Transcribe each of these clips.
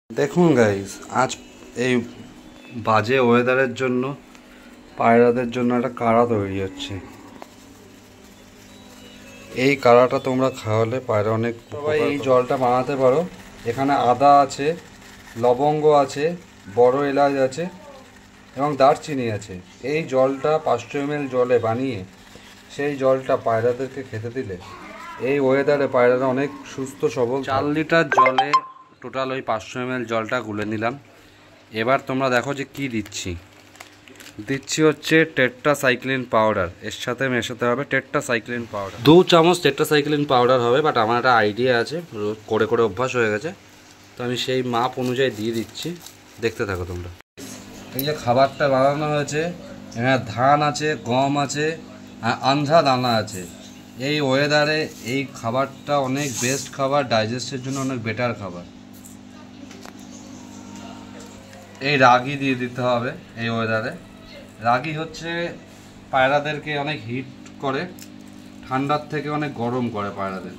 দেখুন গাইস, আজ এই বাজে ওয়েদারের জন্য পায়রাদের জন্য একটা কাড়া তৈরি হচ্ছে। এই কাড়াটা তোমরা খাওয়ালে পায়রা অনেক সবাই এই জলটা বানাতে পারো। এখানে আদা আছে, লবঙ্গ আছে, বড় এলাচ আছে এবং দারচিনি আছে। এই জলটা 500 ml জলে বানিয়ে সেই জলটা পায়রাদেরকে খেতে দিলে এই ওয়েদারে পায়রারা অনেক সুস্থ সবল। 4 লিটার জলে টোটাল ওই 500 ml জলটা গুলে নিলাম। এবার তোমরা দেখো যে কি দিচ্ছি হচ্ছে টেট্রাসাইক্লিন পাউডার। এর সাথে মেশাতে হবে টেট্রাসাইক্লিন পাউডার, 2 চামচ টেট্রাসাইক্লিন পাউডার হবে। বাট আমার একটা আইডিয়া আছে, করে করে অভ্যাস হয়ে গেছে, তো আমি সেই মাপ অনুযায়ী দিয়ে দিচ্ছি। দেখতে থাকো তোমরা। এই যে খাবারটা বানানো হয়েছে, এখানে ধান আছে, গম আছে, আন্ধ্রা দানা আছে। এই ওয়েদারে এই খাবারটা অনেক বেস্ট খাবার, ডাইজেস্টের জন্য অনেক বেটার খাবার। এই রাগি দিয়ে দিতে হবে এই ওয়েদারে। রাগি হচ্ছে পায়রাদেরকে অনেক হিট করে, ঠান্ডার থেকে অনেক গরম করে পায়রাদের।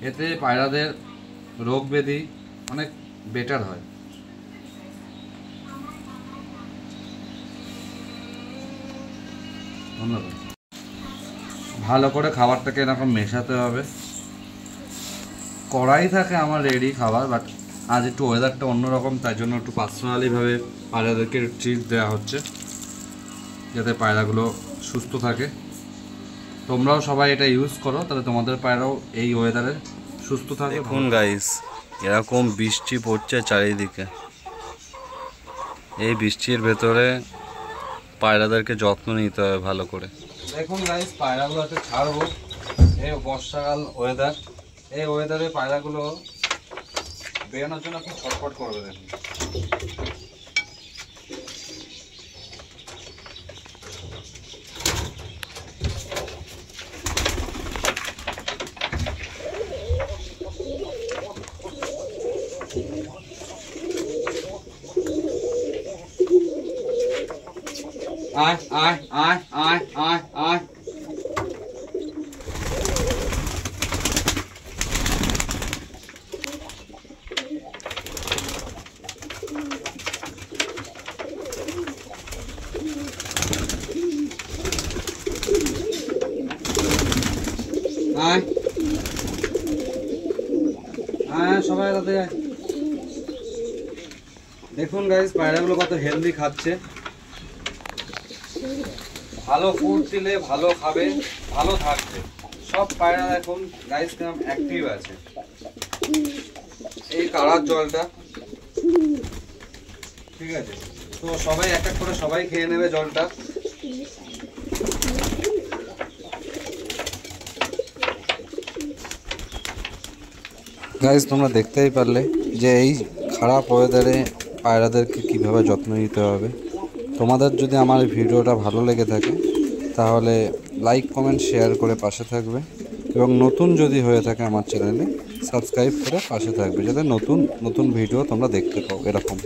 এতে পায়রাদের রোগ ব্যাধি অনেক বেটার হয়। ধন্যবাদ। ভালো করে খাবারটাকে এরকম মেশাতে হবে। কড়াই থাকে আমার রেডি খাবার, বাট আজ একটু ওয়েদারটা অন্যরকম, তাই জন্য একটু পার্সোনালিভাবে পায়রাদেরকে ট্রিট দেওয়া হচ্ছে যাতে পায়রাগুলো সুস্থ থাকে। তোমরাও সবাই এটা ইউজ করো, তাহলে তোমাদের পায়রাও এই ওয়েদারে সুস্থ থাকে। দেখুন গাইস, এরকম বৃষ্টি পড়ছে চারিদিকে। এই বৃষ্টির ভেতরে পায়রাদেরকে যত্ন নিতে হবে ভালো করে। দেখুন গাইস, পায়রাগুলোকে ছাড়বো। এই বর্ষাকাল ওয়েদার, এই ওয়েদারে পায়রাগুলো বেরোনোর জন্য খুব ছটফট করবে। দেখুন আয় আয় আয় আয় আয় আয়। আয় আয় সবাই তাতে আয়। দেখুন গাইস, পায়রাগুলো কত হেলদি খাচ্ছে। ভালো ফুড দিলে ভালো খাবে, ভালো থাকবে। সব পায়রা এখন গাইস কেমন অ্যাক্টিভ আছে। এই কাড়ার জলটা ঠিক আছে, তো সবাই এক এক করে সবাই খেয়ে নেবে জলটা। গাইস, তোমরা দেখতেই পারলে যে এই খারাপ ওয়েদারে পায়রাদেরকে কীভাবে যত্ন নিতে হবে। তোমাদের যদি আমার এই ভিডিওটা ভালো লেগে থাকে তাহলে লাইক কমেন্ট শেয়ার করে পাশে থাকবে, এবং নতুন যদি হয়ে থাকে আমার চ্যানেলে সাবস্ক্রাইব করে পাশে থাকবে, যাতে নতুন নতুন ভিডিও তোমরা দেখতে পাও এরকম।